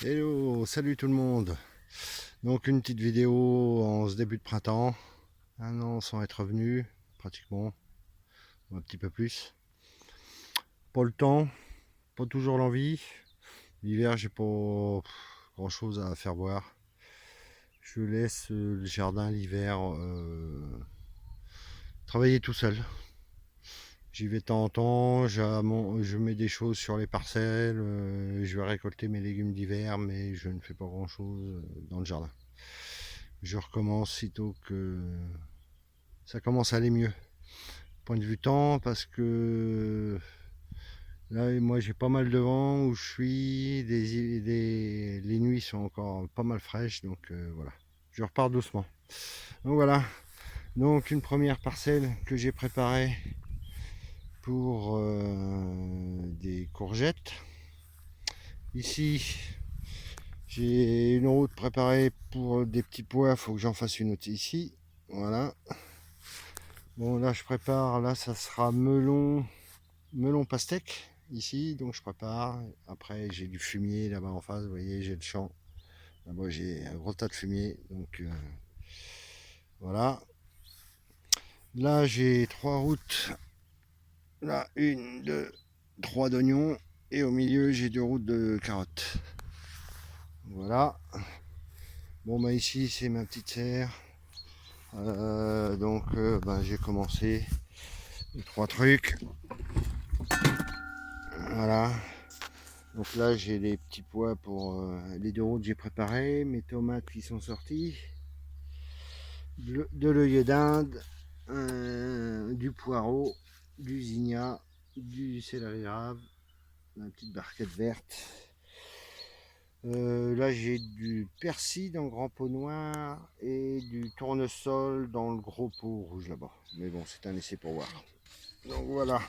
Hello, salut tout le monde. Donc une petite vidéo en ce début de printemps. Un an sans être revenu, pratiquement, ou un petit peu plus. Pas le temps, pas toujours l'envie. L'hiver, j'ai pas grand chose à faire voir. Je laisse le jardin l'hiver travailler tout seul. J'y vais de temps en temps, je mets des choses sur les parcelles, je vais récolter mes légumes d'hiver, mais je ne fais pas grand chose dans le jardin. Je recommence sitôt que ça commence à aller mieux. Point de vue temps, parce que là, moi j'ai pas mal de vent où je suis, les nuits sont encore pas mal fraîches, donc voilà. Je repars doucement. Donc voilà, donc une première parcelle que j'ai préparée pour des courgettes. Ici, j'ai une route préparée pour des petits pois, il faut que j'en fasse une autre ici. Voilà. Bon, là je prépare, là ça sera melon pastèque ici, donc je prépare. Après j'ai du fumier là-bas en face, vous voyez, j'ai le champ. Là-bas j'ai un gros tas de fumier, donc voilà. Là j'ai trois routes. Là, une, deux, trois d'oignons. Et au milieu j'ai deux routes de carottes. Voilà. Bon bah ici c'est ma petite serre. Donc bah, j'ai commencé les trois trucs. Voilà. Donc là j'ai les petits pois pour les deux routes, j'ai préparé mes tomates qui sont sorties, de l'œillet d'Inde, du poireau, du zinnia, du céleri rave, une petite barquette verte. Là j'ai du persil dans le grand pot noir et du tournesol dans le gros pot rouge là-bas. Mais bon, c'est un essai pour voir. Donc voilà.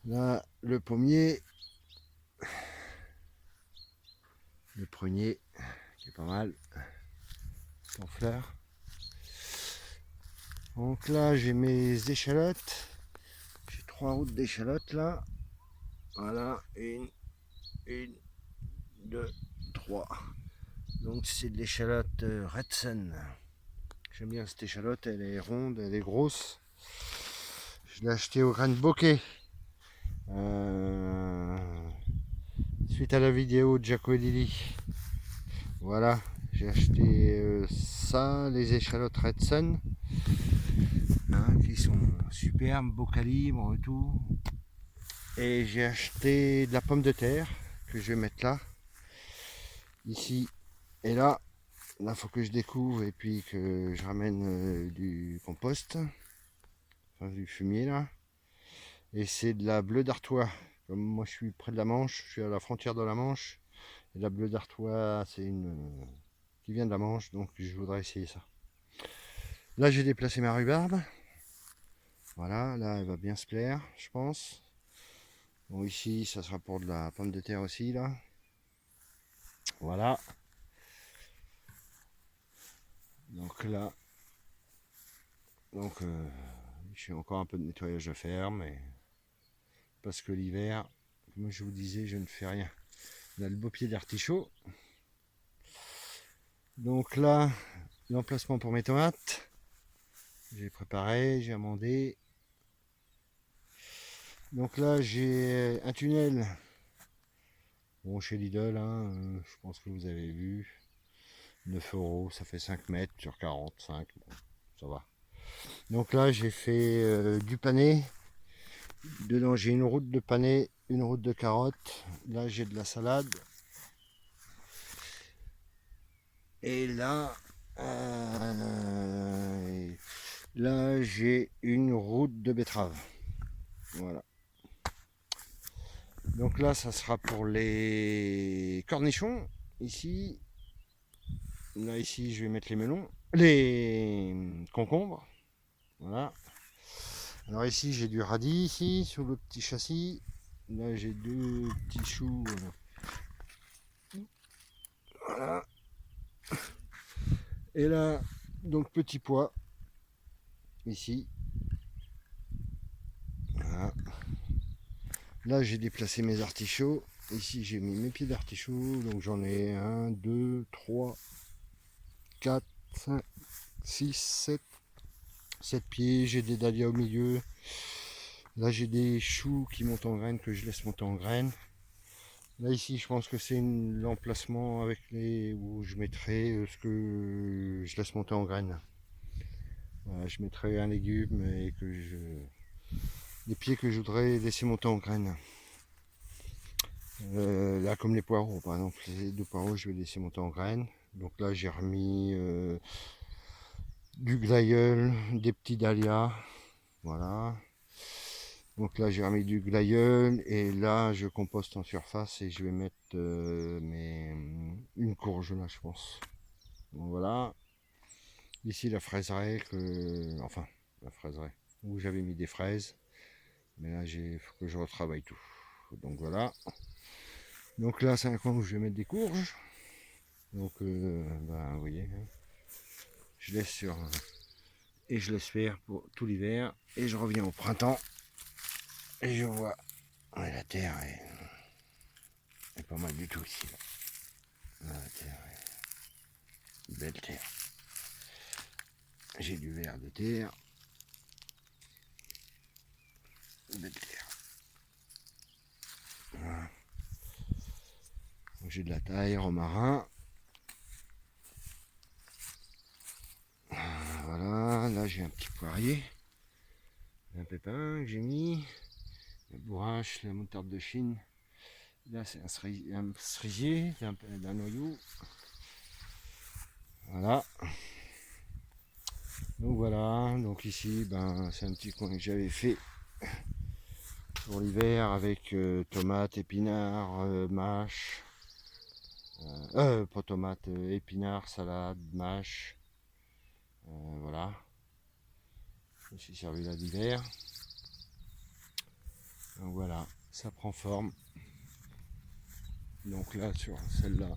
Là le pommier, le prunier qui est pas mal en fleurs. Donc là j'ai mes échalotes. J'ai trois routes d'échalotes là. Voilà, une, deux, trois. Donc c'est de l'échalote Red Sun. J'aime bien cette échalote, elle est ronde, elle est grosse. Je l'ai achetée au grain de bokeh. Euh, Suite à la vidéo de Jaco et Lily. Voilà, j'ai acheté ça, les échalotes Red Sun. Hein, qui sont superbes, beau calibre et tout. Et j'ai acheté de la pomme de terre que je vais mettre là, ici et là. Là, il faut que je découvre et puis que je ramène du compost, enfin du fumier là. Et c'est de la bleue d'Artois. Comme moi, je suis près de la Manche, je suis à la frontière de la Manche. Et la bleue d'Artois, c'est une qui vient de la Manche, donc je voudrais essayer ça. Là, j'ai déplacé ma rhubarbe. Voilà, là, elle va bien se plaire, je pense. Bon, ici, ça sera pour de la pomme de terre aussi, là. Voilà. Donc là, donc j'ai encore un peu de nettoyage à faire, mais parce que l'hiver, comme je vous disais, je ne fais rien. Là, le beau pied d'artichaut. Donc là, l'emplacement pour mes tomates. J'ai préparé, j'ai amendé. Donc là, j'ai un tunnel. Bon, chez Lidl, hein, je pense que vous avez vu. 9 €, ça fait 5 mètres sur 45. Bon, ça va. Donc là, j'ai fait du panais. Dedans, j'ai une route de panais, une route de carottes. Là, j'ai de la salade. Et là, là j'ai une route de betterave. Voilà. Donc là, ça sera pour les cornichons. Ici, là ici, je vais mettre les melons, les concombres. Voilà. Alors ici, j'ai du radis ici sous le petit châssis. Là, j'ai deux petits choux. Voilà. Et là, donc petit pois ici. Voilà. Là j'ai déplacé mes artichauts. Ici j'ai mis mes pieds d'artichaut. Donc j'en ai 1, 2, 3, 4, 5, 6, 7 pieds. J'ai des dahlias au milieu. Là j'ai des choux qui montent en graines que je laisse monter en graines. Là ici je pense que c'est l'emplacement avec les où je mettrai ce que je laisse monter en graines. Voilà, je mettrai un légume et les pieds que je voudrais laisser monter en graines. Là comme les poireaux par exemple, les 2 poireaux je vais laisser monter en graines. Donc là j'ai remis du glaïeul, des petits dahlias. Voilà. Donc là j'ai remis du glaïeul et là je composte en surface et je vais mettre une courge là je pense. Donc voilà. Ici la fraiseraie enfin la fraiseraie où j'avais mis des fraises. Mais là il faut que je retravaille tout. Donc voilà. Donc là c'est un coin où je vais mettre des courges. Donc vous voyez, je laisse et je laisse faire pour tout l'hiver et je reviens au printemps et je vois la terre est pas mal du tout ici. Là. La terre est une belle terre. J'ai du verre de terre. Une belle terre. Voilà. J'ai de la taille, romarin. Voilà, là j'ai un petit poirier. Un pépin que j'ai mis. La bourrache, la moutarde de Chine. Là c'est un cerisier d'un noyau. Voilà. Donc voilà, donc ici c'est un petit coin que j'avais fait pour l'hiver avec tomates, épinards, mâches. Pas tomates, épinards, salade, mâche. Voilà. Je me suis servi là d'hiver. Donc voilà, ça prend forme. Donc là sur celle-là,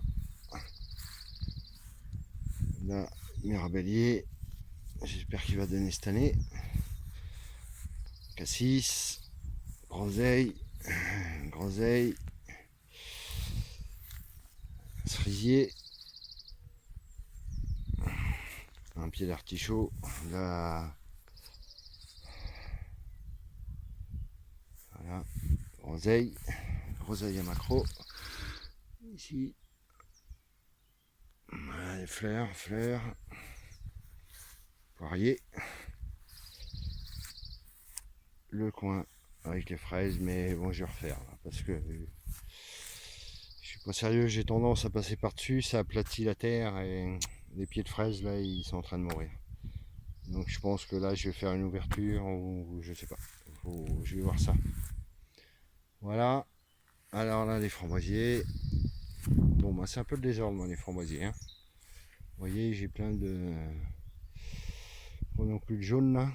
là, mirabellier, j'espère qu'il va donner cette année. Cassis, groseille, cerisier, un pied d'artichaut, là, voilà, groseille à macro, ici, voilà, les fleurs, poirier, le coin avec les fraises, mais bon je vais refaire là, parce que je suis pas sérieux, j'ai tendance à passer par dessus, ça aplatit la terre et les pieds de fraises là ils sont en train de mourir. Donc je pense que là je vais faire une ouverture ou je sais pas, je vais voir ça. Voilà, alors là les framboisiers, bon c'est un peu le désordre moi les framboisiers. Hein. Vous voyez j'ai plein de... Pas non plus de jaune là.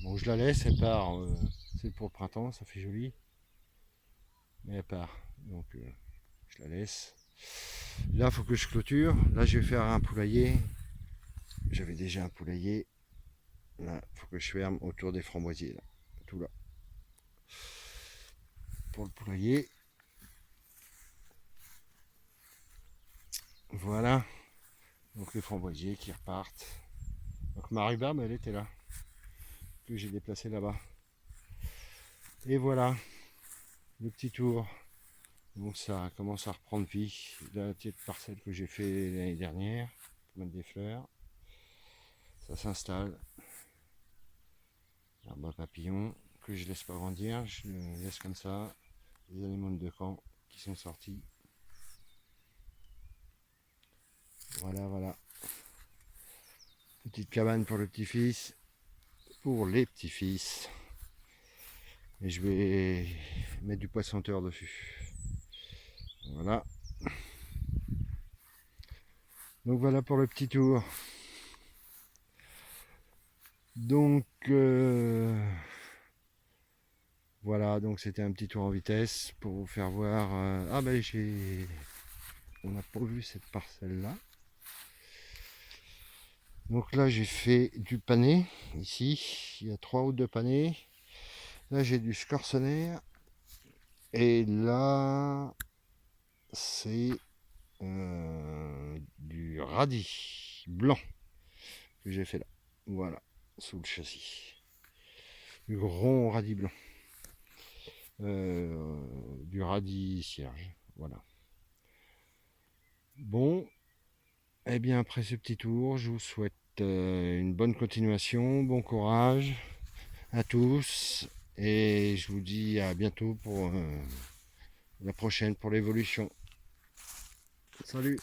Bon je la laisse, elle part, c'est pour le printemps, ça fait joli. Mais elle part, donc je la laisse. Là il faut que je clôture, là je vais faire un poulailler. J'avais déjà un poulailler. Là, il faut que je ferme autour des framboisiers là. Tout là. Pour le poulailler. Voilà. Donc les framboisiers qui repartent. Donc ma rhubarbe elle était là. Que j'ai déplacé là-bas. Et voilà. Le petit tour. Donc ça commence à reprendre vie. La petite parcelle que j'ai fait l'année dernière. Pour mettre des fleurs. Ça s'installe. L'arbre à papillon que je laisse pas grandir. Je le laisse comme ça. Les anémones de camp qui sont sortis. Voilà. Petite cabane pour le petit-fils. Pour les petits-fils. Et je vais mettre du poisson-terre dessus. Voilà. Donc voilà pour le petit tour. Donc voilà, donc c'était un petit tour en vitesse pour vous faire voir. On n'a pas vu cette parcelle là. Donc là j'ai fait du panais ici. Il y a 3 routes de panais. Là j'ai du scorsonnaire. Et là, c'est du radis blanc que j'ai fait là. Voilà, sous le châssis. Du rond radis blanc. Du radis cierge. Voilà. Bon, et bien après ce petit tour, je vous souhaite une bonne continuation, bon courage à tous. Et je vous dis à bientôt pour la prochaine, pour l'évolution. Salut!